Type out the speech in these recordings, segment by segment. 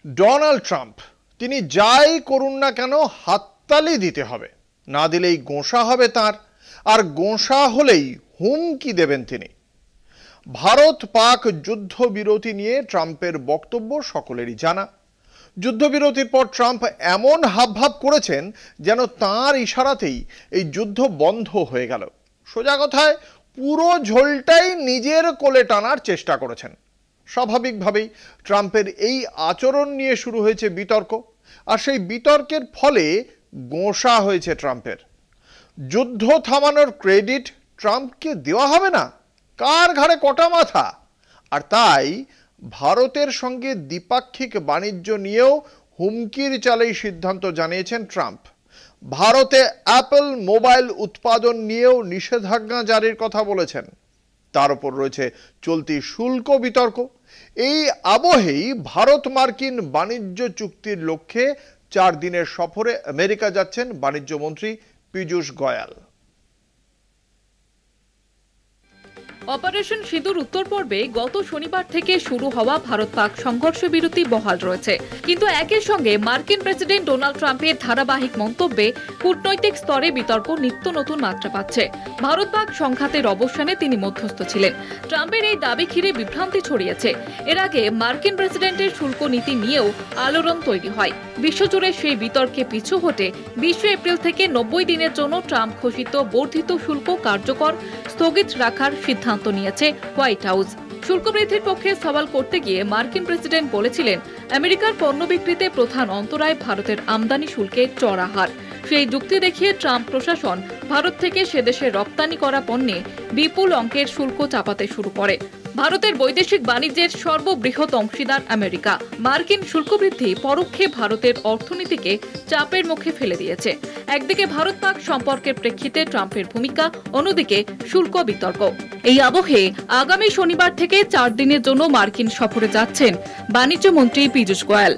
Donald Trump তিনি যাই করুন না কেন হাততালি দিতে হবে, না দিলেই গোঁসা হবে তার, আর গোঁসা হলেই হুমকি দেবেন তিনি। ভারত পাক যুদ্ধবিরতি নিয়ে ট্রাম্পের বক্তব্য সকলেরই জানা। যুদ্ধবিরতির পর ট্রাম্প এমন হাবভাব করেছেন যেন তাঁর ইশারাতেই এই যুদ্ধ বন্ধ হয়ে গেল। সোজা কথায় পুরো ঝোলটাই নিজের কোলে টানার চেষ্টা করেছেন। স্বাভাবিকভাবেই ট্রাম্পের এই আচরণ নিয়ে শুরু হয়েছে বিতর্ক, আর সেই বিতর্কের ফলে গোঁসা হয়েছে ট্রাম্পের। যুদ্ধ থামানোর ক্রেডিট ট্রাম্পকে দেওয়া হবে না, কার ঘাড়ে কটা মাথা? আর তাই ভারতের সঙ্গে দ্বিপাক্ষিক বাণিজ্য নিয়েও হুমকির চালেই সিদ্ধান্ত জানিয়েছেন ট্রাম্প। ভারতে অ্যাপল মোবাইল উৎপাদন নিয়েও নিষেধাজ্ঞা জারির কথা বলেছেন। তার উপর রয়েছে চলতি শুল্ক বিতর্ক। এই আবহেই ভারত মার্কিন বাণিজ্য চুক্তির লক্ষ্যে 4 দিনের সফরে আমেরিকা যাচ্ছেন বাণিজ্য মন্ত্রী পীযূষ গোয়েল। অপারেশন সিঁদুর উত্তর পর্বে গত শনিবার থেকে শুরু হওয়া ভারত পাক সংঘর্ষ বিরতি বহাল রয়েছে, কিন্তু একই সঙ্গে মার্কিন প্রেসিডেন্ট ডোনাল্ড ট্রাম্পের ধারাবাহিক মন্তব্যে কূটনৈতিক স্তরে বিতর্ক নিত্য নতুন মাত্রা পাচ্ছে। ভারত পাক সংঘাতের অবসানে তিনি মধ্যস্থ ছিলেন। ট্রাম্পের এই দাবি ঘিরে বিভ্রান্তি ছড়িয়েছে। এর আগে মার্কিন প্রেসিডেন্টের শুল্ক নীতি নিয়েও আলোড়ন তৈরি হয়। বিশ্বজুড়ে সেই বিতর্কে পিছু হটে 20 এপ্রিল থেকে 90 দিনের জন্য ট্রাম্প ঘোষিত বর্ধিত শুল্ক কার্যকর স্থগিত রাখার সিদ্ধান্ত নিয়েছে হোয়াইট হাউস। শুল্ক বৃদ্ধির পক্ষে সওয়াল করতে গিয়ে মার্কিন প্রেসিডেন্ট বলেছিলেন, আমেরিকার পণ্য বিক্রিতে প্রধান অন্তরায় ভারতের আমদানি শুল্কের চড়া হার। সেই যুক্তি দেখিয়ে ট্রাম্প প্রশাসন ভারত থেকে সেদেশে রপ্তানি করা পণ্যে বিপুল অঙ্কের শুল্ক চাপাতে শুরু করে। ভারতের বৈদেশিক বাণিজ্যের সর্ববৃহৎ অংশীদার আমেরিকা। মার্কিন শুল্ক বৃদ্ধি পরোক্ষে ভারতের অর্থনীতিকে চাপের মুখে ফেলে দিয়েছে। একদিকে ভারত পাক সম্পর্কের প্রেক্ষিতে ট্রাম্পের ভূমিকা, অন্যদিকে শুল্ক বিতর্ক। এই আবহে আগামী শনিবার থেকে 4 দিনের জন্য মার্কিন সফরে যাচ্ছেন বাণিজ্য মন্ত্রী পীযূষ গোয়েল।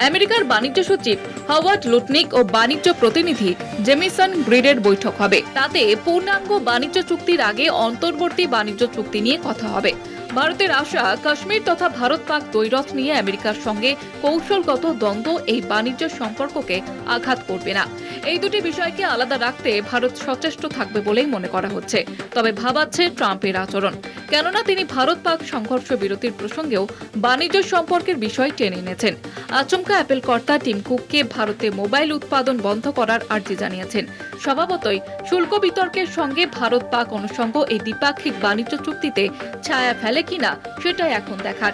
আমেরিকার বাণিজ্য সচিব হাওয়ার্ড লুটনিক ও বাণিজ্য প্রতিনিধি জেমিসন গ্রিডের বৈঠক হবে। তাতে পূর্ণাঙ্গ বাণিজ্য চুক্তির আগে অন্তর্বর্তী বাণিজ্য চুক্তি নিয়ে কথা হবে। ভারতের আশা, কাশ্মীর তথা ভারত পাক দ্বৈরথ নিয়ে আমেরিকার সঙ্গে কৌশলগত দ্বন্দ্ব এই বাণিজ্য সম্পর্ককে আঘাত করবে না। এই দুটি বিষয়কে আলাদা রাখতে ভারত সচেষ্ট থাকবে বলেই মনে করা হচ্ছে। তবে ভাবাচ্ছে ট্রাম্পের আচরণ, কেননা তিনি ভারত পাক সংঘর্ষ বিরতির প্রসঙ্গেও বাণিজ্য সম্পর্কের বিষয় টেনে এনেছেন। আচমকা অ্যাপল কর্তা টিম কুককে ভারতে মোবাইল উৎপাদন বন্ধ করার আর্জি জানিয়েছেন। স্বভাবতই শুল্ক বিতর্কের সঙ্গে ভারত পাক অনুষঙ্গ এই দ্বিপাক্ষিক বাণিজ্য চুক্তিতে ছায়া ফেলে কিনা সেটাই এখন দেখার।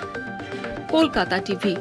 কলকাতা টিভি।